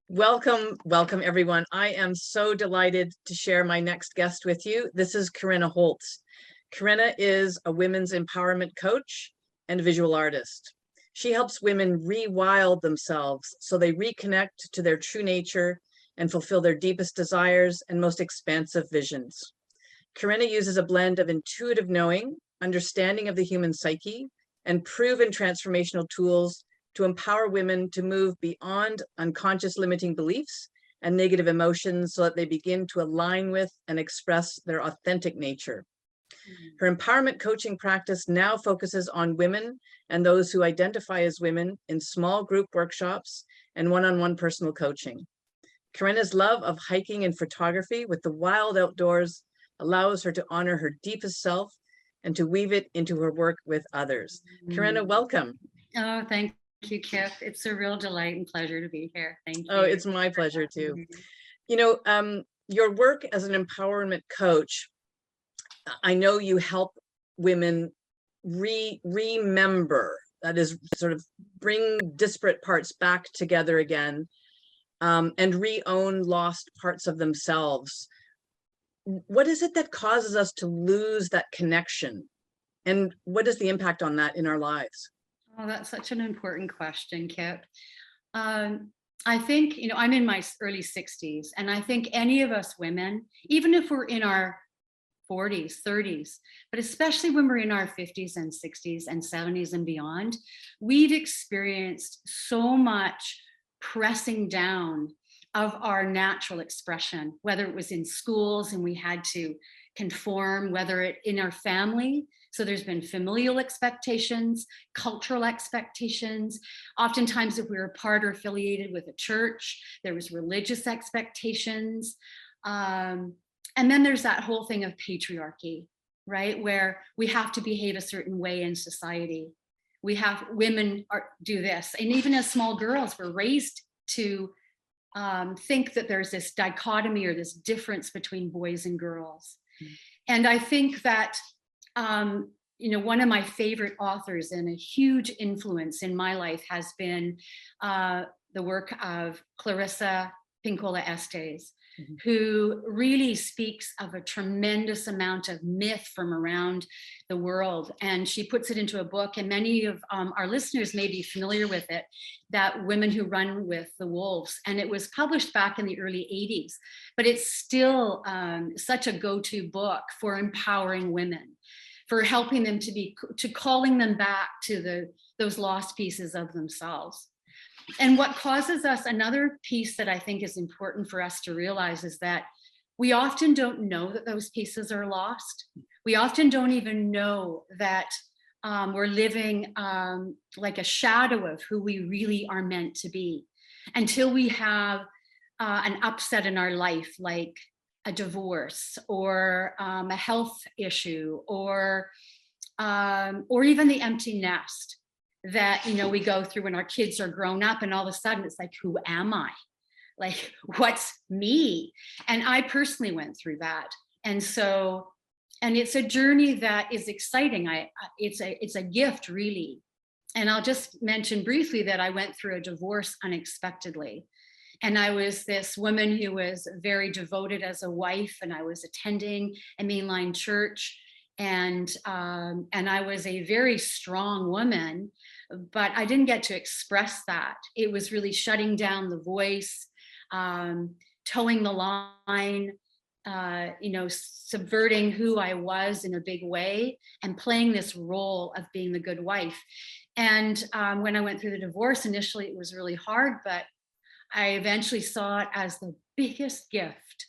Welcome everyone. I am so delighted to share my next guest with you. This is Karena Holtz. Karena is a women's empowerment coach and visual artist. She helps women rewild themselves so they reconnect to their true nature and fulfill their deepest desires and most expansive visions. Karena uses a blend of intuitive knowing, understanding of the human psyche, and proven transformational tools to empower women to move beyond unconscious limiting beliefs and negative emotions so that they begin to align with and express their authentic nature. Her empowerment coaching practice now focuses on women and those who identify as women in small group workshops and one-on-one personal coaching. Karena's love of hiking and photography with the wild outdoors allows her to honor her deepest self and to weave it into her work with others. Karena, welcome. Oh, thank you, Kip. It's a real delight and pleasure to be here. Thank you. Oh, it's my pleasure too. You know, your work as an empowerment coach, I know you help women remember, that is, sort of bring disparate parts back together again, and re-own lost parts of themselves. What is it that causes us to lose that connection? And what is the impact on that in our lives? Oh, that's such an important question, Kip. I think, I'm in my early 60s, and I think any of us women, even if we're in our 40s, 30s, but especially when we're in our 50s and 60s and 70s and beyond, we've experienced so much pressing down of our natural expression, whether it was in schools and we had to conform, whether it in our family. So there's been familial expectations, cultural expectations. Oftentimes, if we were part or affiliated with a church, there was religious expectations. And then there's that whole thing of patriarchy, right? Where we have to behave a certain way in society. We have women do this. And even as small girls, we're raised to think that there's this dichotomy or this difference between boys and girls. And I think that, one of my favorite authors and a huge influence in my life has been the work of Clarissa Pinkola Estes, who really speaks of a tremendous amount of myth from around the world. And she puts it into a book, and many of our listeners may be familiar with it, that Women Who Run with the Wolves. And it was published back in the early 80s, but it's still such a go-to book for empowering women, for helping them to calling them back to those lost pieces of themselves. And what causes us, another piece that I think is important for us to realize, is that we often don't know that those pieces are lost. We often don't even know that we're living like a shadow of who we really are meant to be, until we have an upset in our life, like a divorce or a health issue, or even the empty nest that we go through when our kids are grown up, and all of a sudden it's like, who am I? Like, what's me? And I personally went through that. And so, and it's a journey that is exciting. It's a gift, really. And I'll just mention briefly that I went through a divorce unexpectedly. And I was this woman who was very devoted as a wife, and I was attending a mainline church, and I was a very strong woman, but I didn't get to express that. It was really shutting down the voice, towing the line, subverting who I was in a big way, and playing this role of being the good wife. And when I went through the divorce, initially it was really hard, but I eventually saw it as the biggest gift,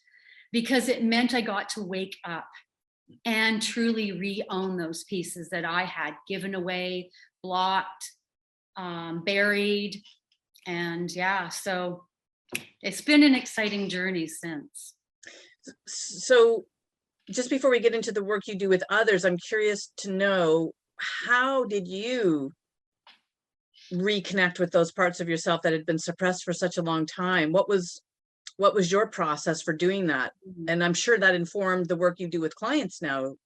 because it meant I got to wake up and truly re-own those pieces that I had given away, blocked, buried. And yeah, so it's been an exciting journey since. So just before we get into the work you do with others, I'm curious to know, how did you reconnect with those parts of yourself that had been suppressed for such a long time? What was your process for doing that? And I'm sure that informed the work you do with clients now.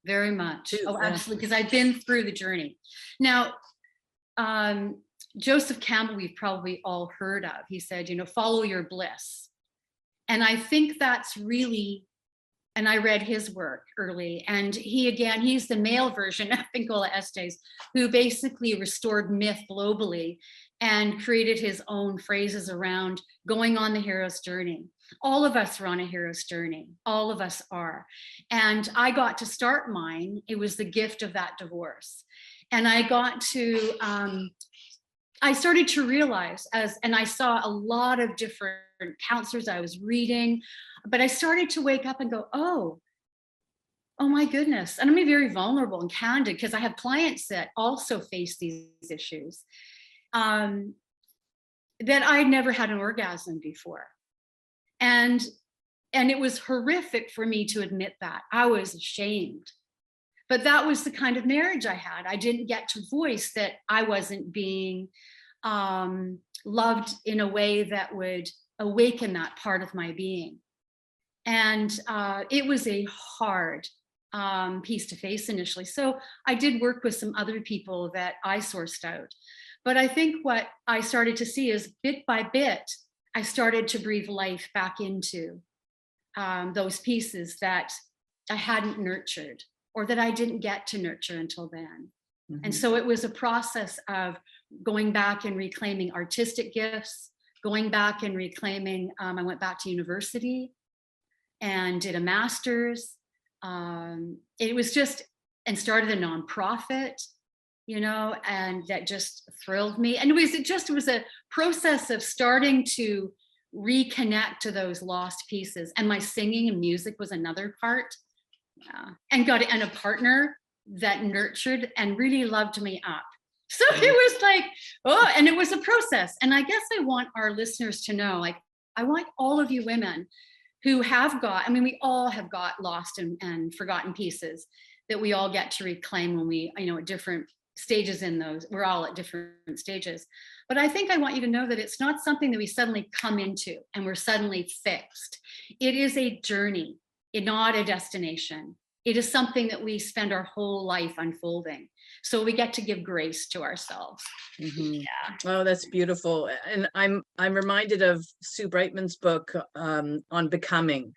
Very much. Oh, absolutely. Because I've been through the journey. Now, Joseph Campbell, we've probably all heard of. He said, follow your bliss. And I think that's really, and I read his work early, and he's the male version of Pinkola Estes, who basically restored myth globally and created his own phrases around going on the hero's journey. All of us are on a hero's journey. All of us are. And I got to start mine. It was the gift of that divorce. And I started to realize and I saw a lot of different counselors I was reading, but I started to wake up and go, oh my goodness. And I'm very vulnerable and candid because I have clients that also face these issues, that I'd never had an orgasm before. And it was horrific for me to admit that. I was ashamed. But that was the kind of marriage I had. I didn't get to voice that I wasn't being loved in a way that would awaken that part of my being. And it was a hard piece to face initially. So I did work with some other people that I sourced out. But I think what I started to see is bit by bit, I started to breathe life back into those pieces that I hadn't nurtured, or that I didn't get to nurture until then. Mm-hmm. And so it was a process of going back and reclaiming artistic gifts, going back and reclaiming, I went back to university and did a master's. It was just, and started a nonprofit, and that just thrilled me. And it was a process of starting to reconnect to those lost pieces. And my singing and music was another part. And a partner that nurtured and really loved me up. So it was like, and it was a process. And I guess I want our listeners to know, I want all of you women who we all have got lost and forgotten pieces that we all get to reclaim when we, at different stages in those, we're all at different stages. But I think I want you to know that it's not something that we suddenly come into and we're suddenly fixed. It is a journey. It's not a destination. It is something that we spend our whole life unfolding. So we get to give grace to ourselves. Mm-hmm. Yeah. Oh, that's beautiful. And I'm reminded of Sue Brightman's book on becoming,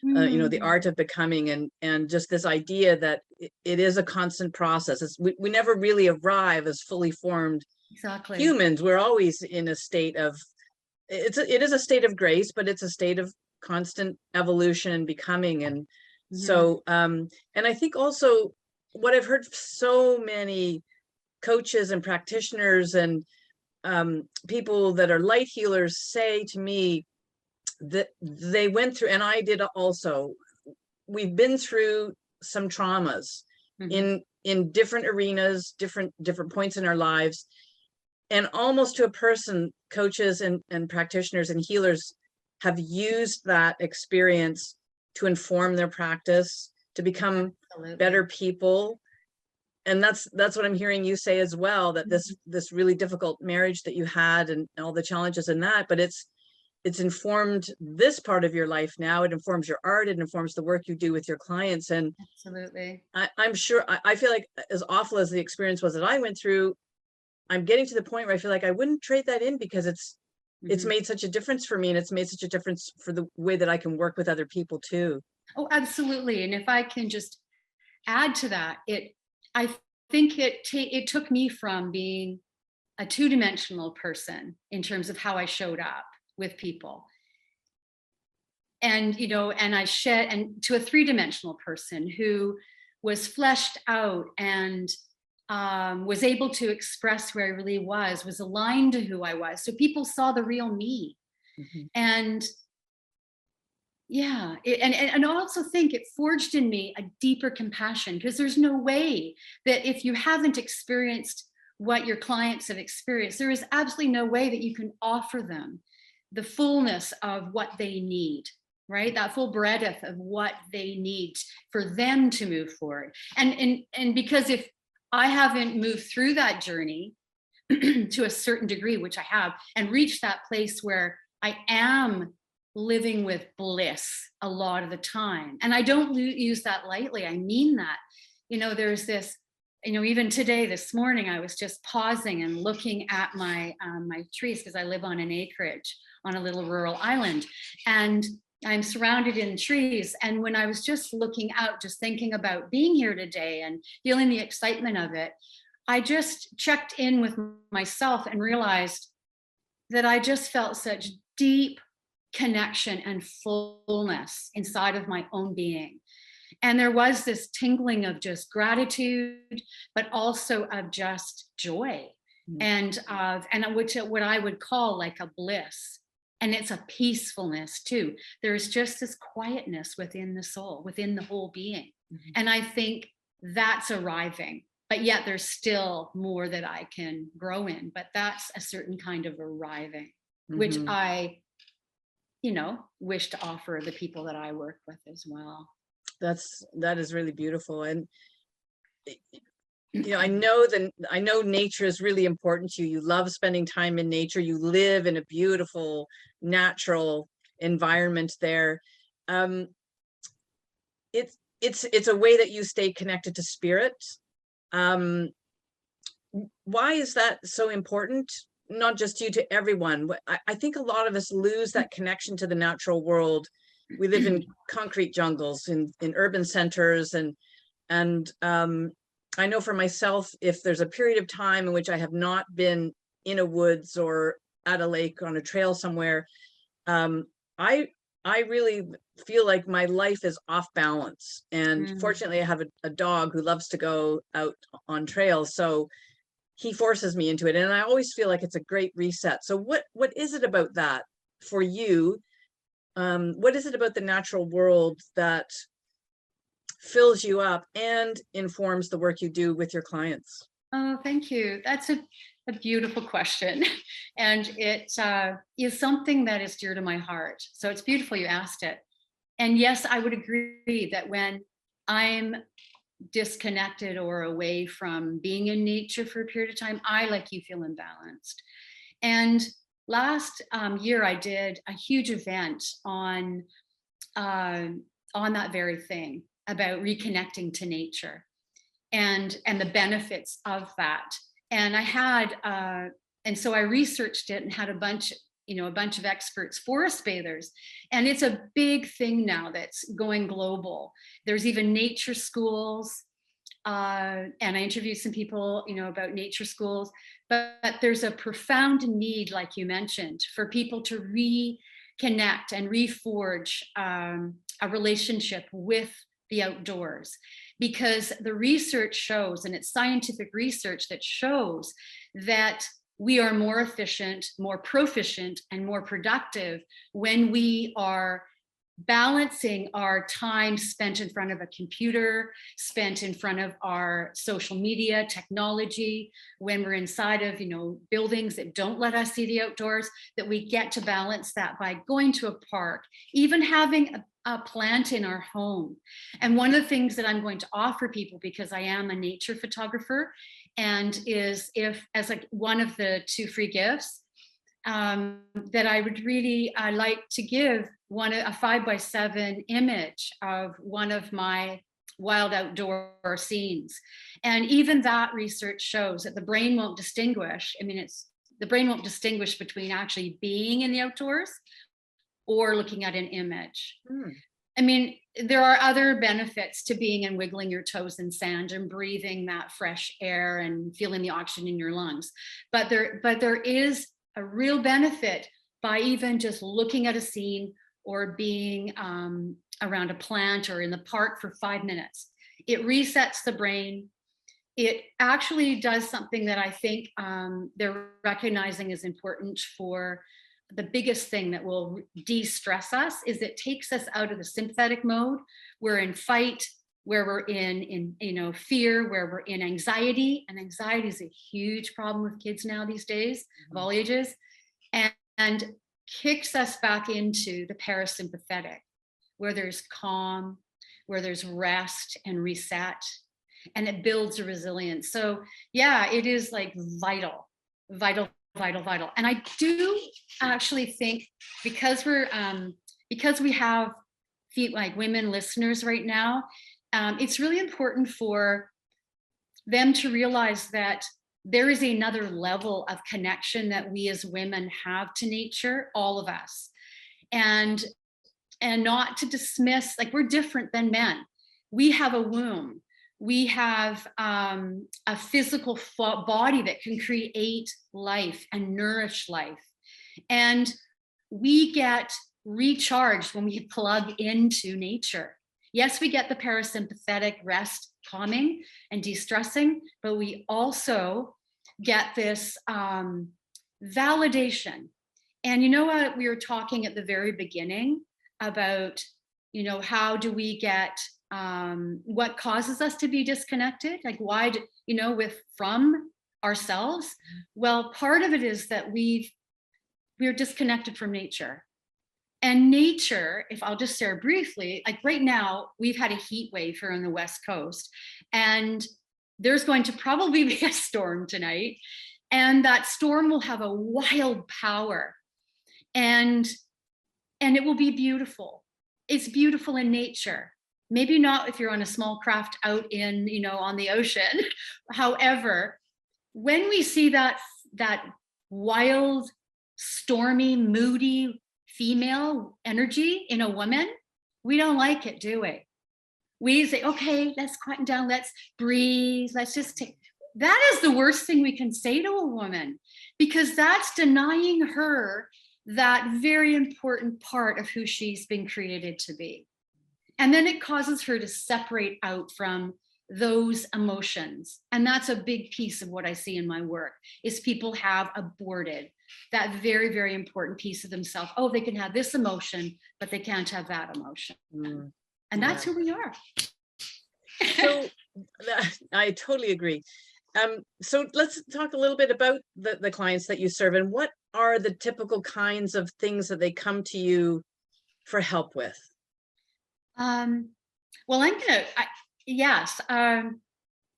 the art of becoming, and just this idea that it is a constant process. We never really arrive as fully formed humans. We're always in a state of, it is a state of grace, but it's a state of constant evolution and becoming. And so, and I think also what I've heard so many coaches and practitioners and people that are light healers say to me that they went through, and I did also, we've been through some traumas in different arenas, different points in our lives. And almost to a person, coaches and practitioners and healers have used that experience to inform their practice, to become better people. And that's what I'm hearing you say as well, that this really difficult marriage that you had and all the challenges in that, but it's informed this part of your life now. It informs your art, it informs the work you do with your clients. And absolutely, I'm sure, I feel like as awful as the experience was that I went through, I'm getting to the point where I feel like I wouldn't trade that in, because it's made such a difference for me, and it's made such a difference for the way that I can work with other people too. Oh, absolutely. And if I can just add to that, I think it took me from being a two-dimensional person in terms of how I showed up with people, and and I shed and to a three-dimensional person who was fleshed out and was able to express where I really was aligned to who I was. So people saw the real me. And yeah, and I also think it forged in me a deeper compassion, because there's no way that if you haven't experienced what your clients have experienced, there is absolutely no way that you can offer them the fullness of what they need, right? That full breadth of what they need for them to move forward. And because if I haven't moved through that journey to a certain degree, which I have, and reached that place where I am living with bliss a lot of the time. And I don't use that lightly. I mean that, there's this even today, this morning, I was just pausing and looking at my trees, because I live on an acreage on a little rural island, and I'm surrounded in trees. And when I was just looking out, just thinking about being here today and feeling the excitement of it, I just checked in with myself and realized that I just felt such deep connection and fullness inside of my own being. And there was this tingling of just gratitude, but also of just joy, and what I would call like a bliss. And it's a peacefulness too. There's just this quietness within the soul, within the whole being. And I think that's arriving, but yet there's still more that I can grow in. But that's a certain kind of arriving, which I, wish to offer the people that I work with as well. That is really beautiful. And I know nature is really important to you. You love spending time in nature. You live in a beautiful natural environment there. It's a way that you stay connected to spirit. Why is that so important? Not just you, to everyone. I think a lot of us lose that connection to the natural world. We live in concrete jungles, in urban centers, and I know for myself, if there's a period of time in which I have not been in a woods or at a lake on a trail somewhere, I really feel like my life is off balance. And fortunately, I have a dog who loves to go out on trails, so he forces me into it, and I always feel like it's a great reset. So what is it about that for you? What is it about the natural world that fills you up and informs the work you do with your clients? Oh, thank you. That's a beautiful question. And it is something that is dear to my heart. So it's beautiful you asked it. And yes, I would agree that when I'm disconnected or away from being in nature for a period of time, I, like you, feel imbalanced. And last year, I did a huge event on that very thing, about reconnecting to nature and the benefits of that. And I had and so I researched it and had a bunch of experts, forest bathers, and it's a big thing now that's going global. There's even nature schools, and I interviewed some people about nature schools, but there's a profound need, like you mentioned, for people to reconnect and reforge a relationship with the outdoors, because the research shows, and it's scientific research that shows, that we are more efficient, more proficient, and more productive when we are balancing our time spent in front of a computer, spent in front of our social media technology, when we're inside of buildings that don't let us see the outdoors, that we get to balance that by going to a park, even having a plant in our home. And one of the things that I'm going to offer people, because I am a nature photographer, and is as like one of the 2 free gifts, that I would really like to give a 5x7 image of one of my wild outdoor scenes. And even that research shows that the brain won't distinguish. The brain won't distinguish between actually being in the outdoors or looking at an image. There are other benefits to being and wiggling your toes in sand and breathing that fresh air and feeling the oxygen in your lungs. But there is a real benefit by even just looking at a scene or being around a plant or in the park for 5 minutes. It resets the brain. It actually does something that I think they're recognizing is important. For the biggest thing that will de-stress us is it takes us out of the sympathetic mode. We're in fight, where we're in fear, where we're in anxiety. And anxiety is a huge problem with kids now these days, of all ages, and kicks us back into the parasympathetic, where there's calm, where there's rest and reset, and it builds a resilience. So yeah, it is like vital. And I do actually think, because we have like women listeners right now, it's really important for them to realize that there is another level of connection that we as women have to nature, all of us. And not to dismiss, like, we're different than men. We have a womb. We have a physical body that can create life and nourish life. And we get recharged when we plug into nature. Yes, we get the parasympathetic rest, calming and de-stressing, but we also get this validation. And you know what, we were talking at the very beginning about, you know, how do we get what causes us to be disconnected? Like, why do, you know, from ourselves? Well, part of it is that we're disconnected from nature. And nature, if I'll just share briefly, like right now, we've had a heat wave here on the West Coast, and there's going to probably be a storm tonight. And that storm will have a wild power, and it will be beautiful. It's beautiful in nature. Maybe not if you're on a small craft out in, you know, on the ocean. However, when we see that wild, stormy, moody female energy in a woman, we don't like it, do we? We say, okay, let's quieten down, let's breathe, let's just take. That is the worst thing we can say to a woman, because that's denying her that very important part of who she's been created to be. And then it causes her to separate out from those emotions. And that's a big piece of what I see in my work, is people have aborted that very, very important piece of themselves. Oh, they can have this emotion, but they can't have that emotion. And that's who we are. So I totally agree. So let's talk a little bit about the clients that you serve, and what are the typical kinds of things that they come to you for help with? Well,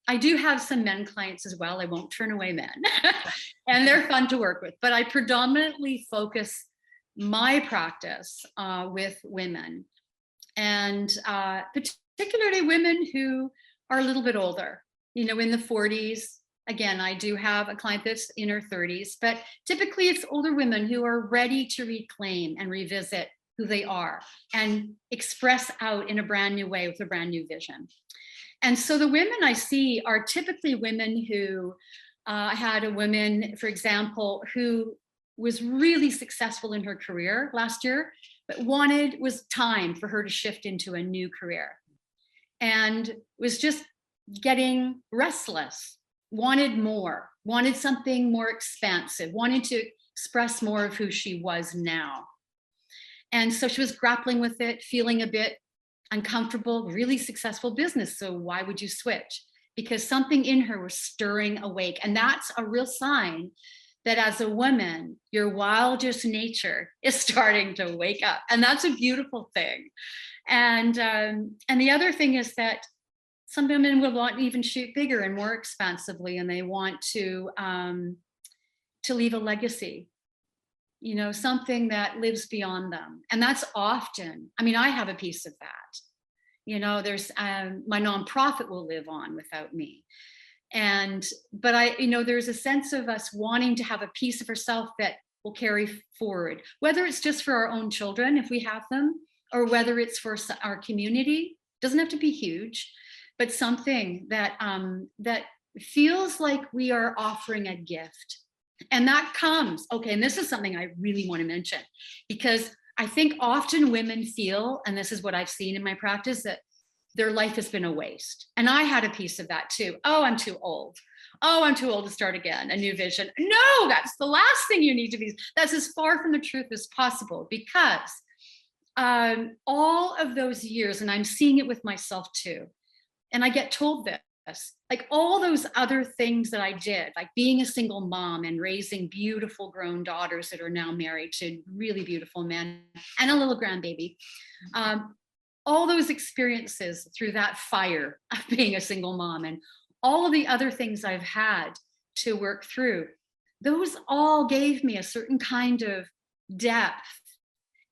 I do have some men clients as well. I won't turn away men, and they're fun to work with, but I predominantly focus my practice with women, and particularly women who are a little bit older, you know, in the 40s. Again, I do have a client that's in her 30s, but typically it's older women who are ready to reclaim and revisit who they are and express out in a brand new way with a brand new vision. And so the women I see are typically women who I had a woman, for example, who was really successful in her career last year, but was time for her to shift into a new career, and was just getting restless, wanted more, wanted something more expansive, wanted to express more of who she was now. And so she was grappling with it, feeling a bit uncomfortable, really successful business. So why would you switch? Because something in her was stirring awake. And that's a real sign that as a woman, your wildest nature is starting to wake up. And that's a beautiful thing. And the other thing is that some women will want to even shoot bigger and more expansively, and they want to leave a legacy, you know, something that lives beyond them. And that's often, I mean, I have a piece of that. You know, there's my nonprofit will live on without me. But you know, there's a sense of us wanting to have a piece of herself that will carry forward, whether it's just for our own children, if we have them, or whether it's for our community. Doesn't have to be huge, but something that that feels like we are offering a gift. And that comes, okay, and this is something I really want to mention, because I think often women feel, and this is what I've seen in my practice, that their life has been a waste. And I had a piece of that too. Oh, I'm too old. Oh, I'm too old to start again, a new vision. No, that's the last thing you need to be. That's as far from the truth as possible, because all of those years, and I'm seeing it with myself too, and I get told this, like all those other things that I did, like being a single mom and raising beautiful grown daughters that are now married to really beautiful men and a little grandbaby, all those experiences through that fire of being a single mom and all of the other things I've had to work through, those all gave me a certain kind of depth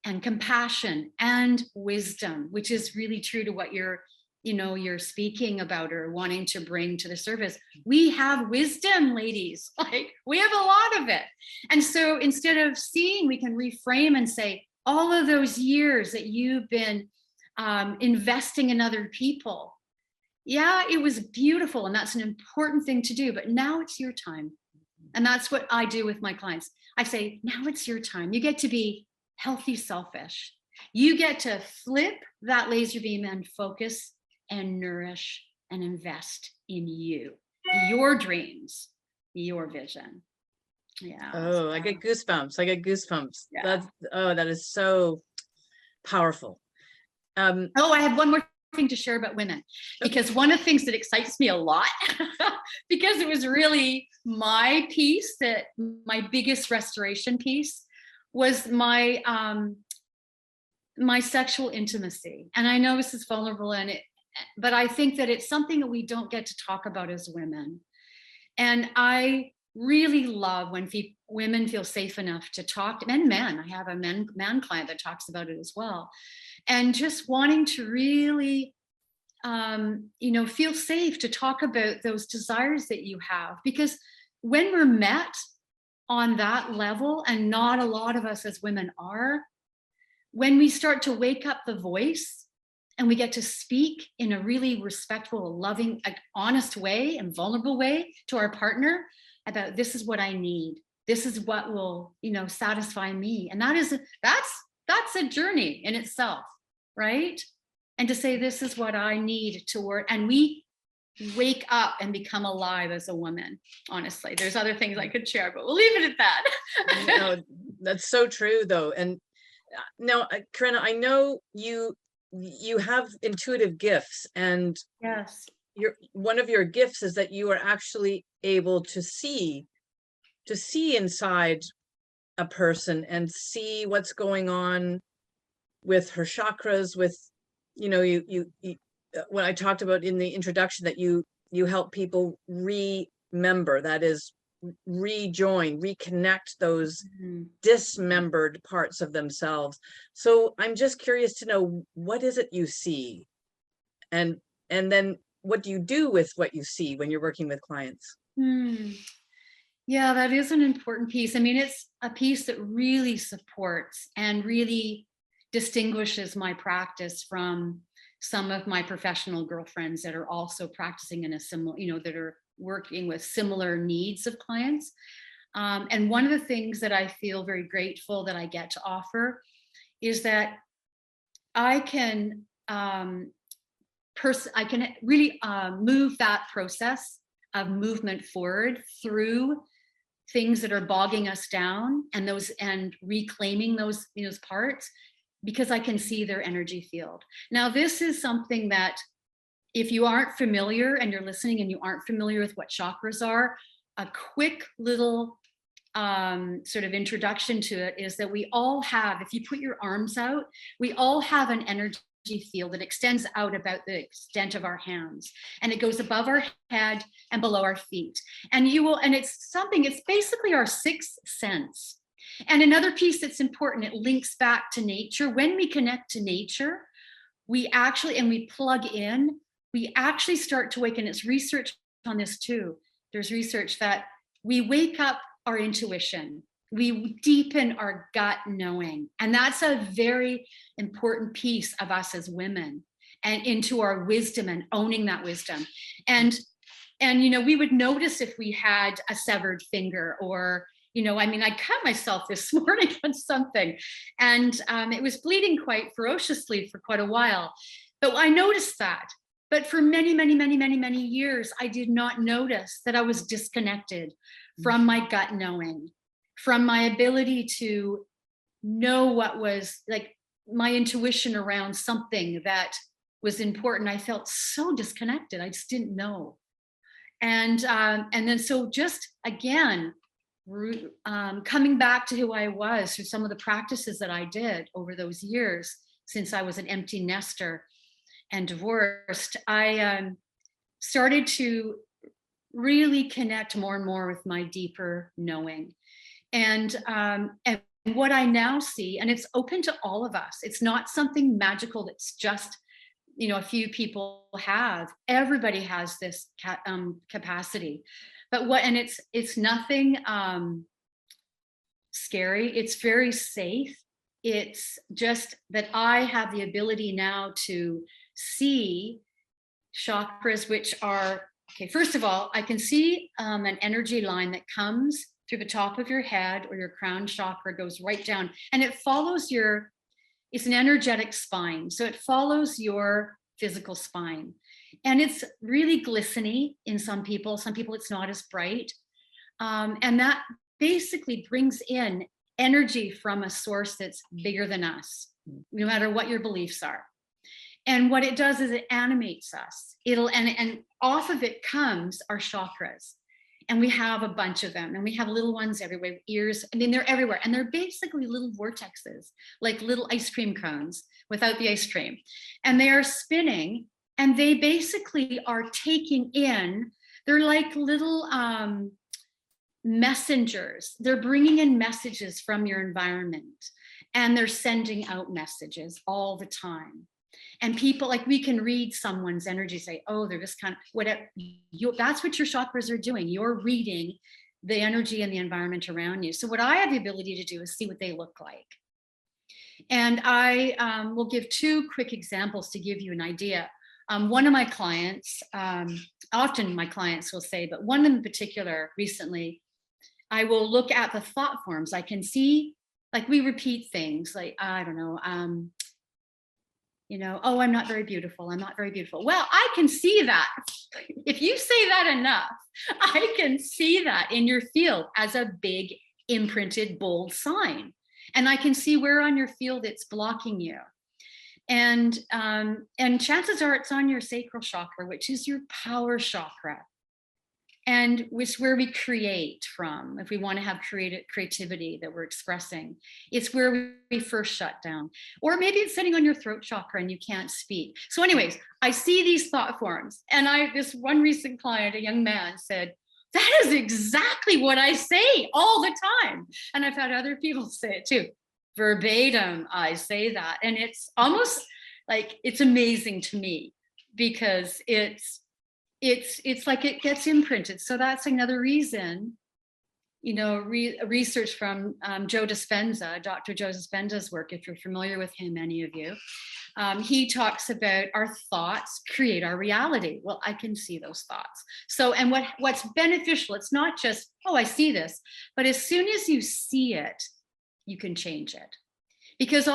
and compassion and wisdom, which is really true to what you're you're speaking about or wanting to bring to the surface. We have wisdom, ladies. Like, we have a lot of it. And so instead of seeing, we can reframe and say, all of those years that you've been investing in other people, yeah, it was beautiful, and that's an important thing to do, but now it's your time. And that's what I do with my clients. I say, now it's your time. You get to be healthy, selfish. You get to flip that laser beam and focus and nourish and invest in you, your dreams, your vision. Yeah. Oh, I get goosebumps. I get goosebumps. Yeah. That is so powerful. Oh, I have one more thing to share about women, because one of the things that excites me a lot, because it was really my piece, that my biggest restoration piece was my my sexual intimacy. And I know this is vulnerable, but I think that it's something that we don't get to talk about as women. And I really love when women feel safe enough to talk, and men. I have a man client that talks about it as well. And just wanting to really, feel safe to talk about those desires that you have. Because when we're met on that level, and not a lot of us as women are, when we start to wake up the voice and we get to speak in a really respectful, loving, honest way and vulnerable way to our partner about, this is what I need, this is what will, satisfy me. And that's a journey in itself, right? And to say, this is what I need to work, and we wake up and become alive as a woman. Honestly, there's other things I could share, but we'll leave it at that. No, that's so true though. And now, Karena, I know you have intuitive gifts, and Yes. One of your gifts is that you are actually able to see inside a person and see what's going on with her chakras, with, when I talked about in the introduction that you help people remember, that is, rejoin, reconnect those dismembered parts of themselves. So I'm just curious to know, what is it you see? And then what do you do with what you see when you're working with clients? Yeah, that is an important piece. I mean, it's a piece that really supports and really distinguishes my practice from some of my professional girlfriends that are also practicing in a similar, that are working with similar needs of clients. And one of the things that I feel very grateful that I get to offer is that I can really move that process of movement forward through things that are bogging us down, and reclaiming those parts, because I can see their energy field. Now, this is something that, if you aren't familiar and you're listening and you aren't familiar with what chakras are, a quick little sort of introduction to it is that we all have, if you put your arms out, we all have an energy field that extends out about the extent of our hands, and it goes above our head and below our feet. And it's basically our sixth sense. And another piece that's important, it links back to nature. When we connect to nature, we plug in, we actually start to awaken. It's research on this too. There's research that we wake up our intuition, we deepen our gut knowing. And that's a very important piece of us as women, and into our wisdom and owning that wisdom. And we would notice if we had a severed finger, or, I cut myself this morning on something, and it was bleeding quite ferociously for quite a while. But I noticed that. But for many, many, many, many, many years, I did not notice that I was disconnected from my gut knowing, from my ability to know what was like my intuition around something that was important. I felt so disconnected. I just didn't know. And then, so just again, coming back to who I was through some of the practices that I did over those years, since I was an empty nester and divorced, I started to really connect more and more with my deeper knowing. And what I now see, and it's open to all of us, it's not something magical that's just a few people have. Everybody has this capacity, but it's nothing scary. It's very safe. It's just that I have the ability now to see chakras, which are, okay, first of all, I can see an energy line that comes through the top of your head, or your crown chakra goes right down, and it follows it's an energetic spine. So it follows your physical spine. And it's really glistening in some people. Some people it's not as bright. And that basically brings in energy from a source that's bigger than us, no matter what your beliefs are. And what it does is it animates us. And off of it comes our chakras. And we have a bunch of them, and we have little ones everywhere, ears. I mean, they're everywhere. And they're basically little vortexes, like little ice cream cones without the ice cream. And they are spinning, and they basically are taking in, they're like little messengers. They're bringing in messages from your environment, and they're sending out messages all the time. And people, like, we can read someone's energy, say, oh, they're just kind of whatever. That's what your chakras are doing. You're reading the energy and the environment around you. So what I have the ability to do is see what they look like. And I will give two quick examples to give you an idea. One of my clients, often my clients will say, but one in particular recently, I will look at the thought forms. I can see, like, we repeat things like, I don't know, oh, I'm not very beautiful. I'm not very beautiful. Well, I can see that. If you say that enough, I can see that in your field as a big imprinted bold sign. And I can see where on your field it's blocking you. And chances are it's on your sacral chakra, which is your power chakra. And which where we create from, if we want to have creativity that we're expressing, it's where we first shut down. Or maybe it's sitting on your throat chakra and you can't speak. So anyways, I see these thought forms. And this one recent client, a young man, said, that is exactly what I say all the time. And I've had other people say it too. Verbatim, I say that. And it's almost like, it's amazing to me, because it's like it gets imprinted. So that's another reason, research from Joe Dispenza, Dr. Joe Dispenza's work, if you're familiar with him, any of you, he talks about our thoughts create our reality. Well, I can see those thoughts. So, and what's beneficial, it's not just, oh, I see this, but as soon as you see it, you can change it. Because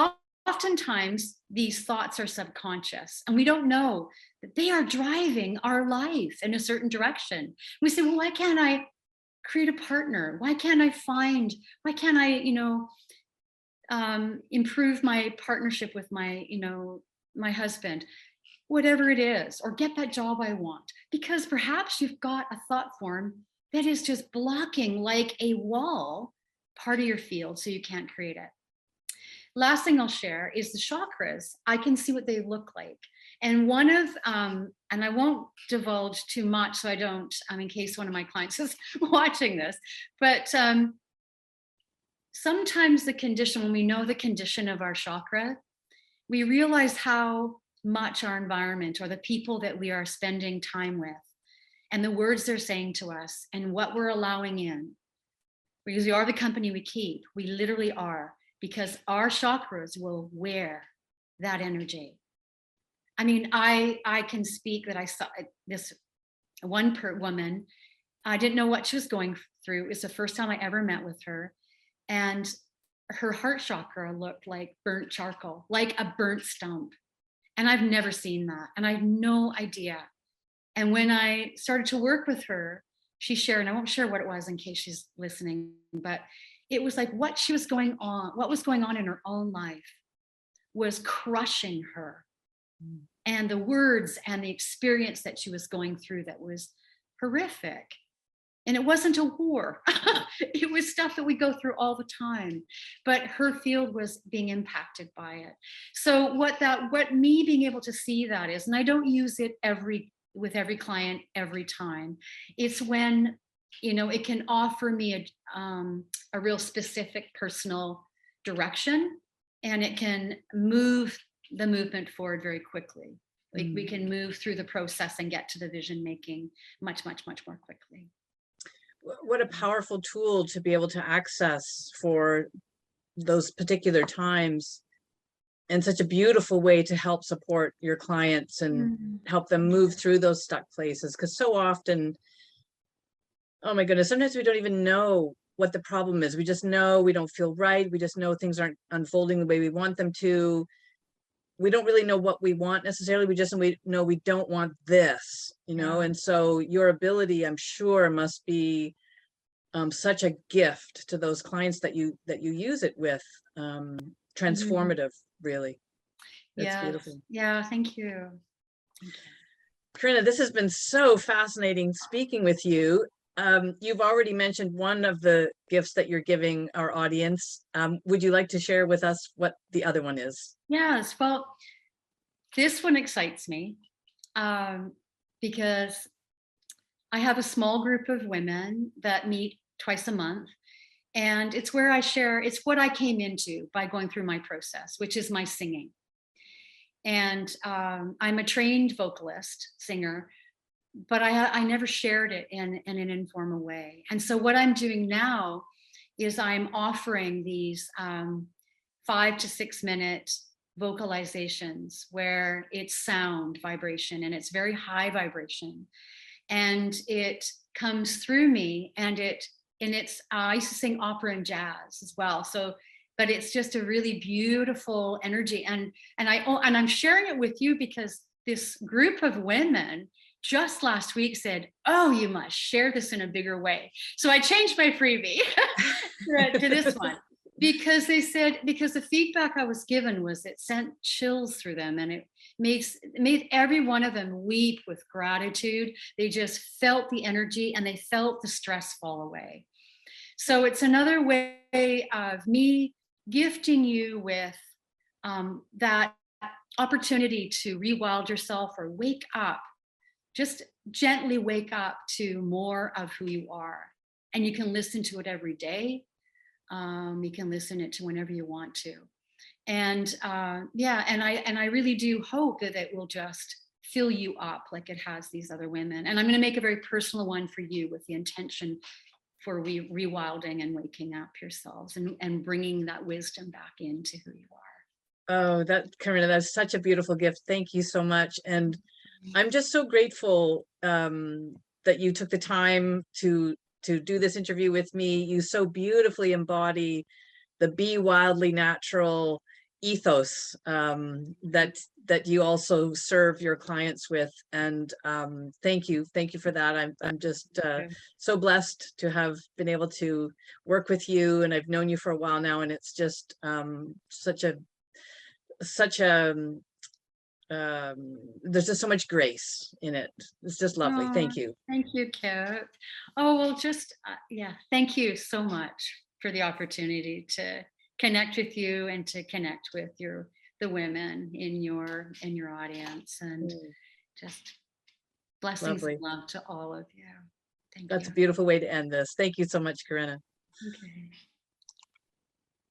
oftentimes these thoughts are subconscious, and we don't know that they are driving our life in a certain direction. We say, well, why can't I create a partner? Why can't I improve my partnership with my husband, whatever it is, or get that job I want? Because perhaps you've got a thought form that is just blocking, like a wall, part of your field, so you can't create it. Last thing I'll share is the chakras. I can see what they look like. And one of, and I won't divulge too much, so I don't, in case one of my clients is watching this, but sometimes the condition, when we know the condition of our chakra, we realize how much our environment, or the people that we are spending time with, and the words they're saying to us, and what we're allowing in, because we are the company we keep. We literally are. Because our chakras will wear that energy. I can speak that I saw this one woman. I didn't know what she was going through. It's the first time I ever met with her. And her heart chakra looked like burnt charcoal, like a burnt stump. And I've never seen that. And I have no idea. And when I started to work with her, she shared, and I won't share what it was in case she's listening, but it was like what was going on in her own life was crushing her. And the words and the experience that she was going through that was horrific. And it wasn't a war. It was stuff that we go through all the time. But her field was being impacted by it. So what me being able to see that is, and I don't use it with every client every time, it's when it can offer me a real specific personal direction, and it can move the movement forward very quickly. we can move through the process and get to the vision making much more quickly. What a powerful tool to be able to access for those particular times, and such a beautiful way to help support your clients and help them move through those stuck places. Because so often, oh my goodness, sometimes we don't even know what the problem is. We just know we don't feel right. We just know things aren't unfolding the way we want them to. We don't really know what we want necessarily. We know we don't want this, and so your ability, I'm sure, must be such a gift to those clients that you use it with. Transformative, really. That's beautiful. Yeah, thank you. Karena, this has been so fascinating speaking with you. You've already mentioned one of the gifts that you're giving our audience. Would you like to share with us what the other one is? Yes, well, this one excites me because I have a small group of women that meet twice a month. And it's where I share, it's what I came into by going through my process, which is my singing. And I'm a trained vocalist, singer, but I never shared it in an informal way. And so what I'm doing now is I'm offering these 5 to 6 minute vocalizations where it's sound vibration and it's very high vibration. And it comes through me, and it's I used to sing opera and jazz as well. So, but it's just a really beautiful energy. And I'm sharing it with you because this group of women just last week said, "Oh, you must share this in a bigger way." So I changed my freebie to this one because they said, because the feedback I was given was it sent chills through them, and it made every one of them weep with gratitude. They just felt the energy and they felt the stress fall away. So it's another way of me gifting you with that opportunity to rewild yourself or wake up, just gently wake up to more of who you are. And you can listen to it every day. You can listen it to whenever you want to. And and I really do hope that it will just fill you up like it has these other women. And I'm going to make a very personal one for you with the intention for rewilding and waking up yourselves and bringing that wisdom back into who you are. Oh, Karena, that's such a beautiful gift. Thank you so much. And I'm just so grateful that you took the time to do this interview with me. You so beautifully embody the Be Wildly Natural ethos that you also serve your clients with. And thank you for that. I'm just so blessed to have been able to work with you, and I've known you for a while now, and it's just such a there's just so much grace in it. It's just lovely. Thank you. Thank you, Kit. Oh, well, just thank you so much for the opportunity to connect with you and to connect with the women in your audience, and just blessings and love to all of you. Thank you. That's a beautiful way to end this. Thank you so much, Karena. Okay.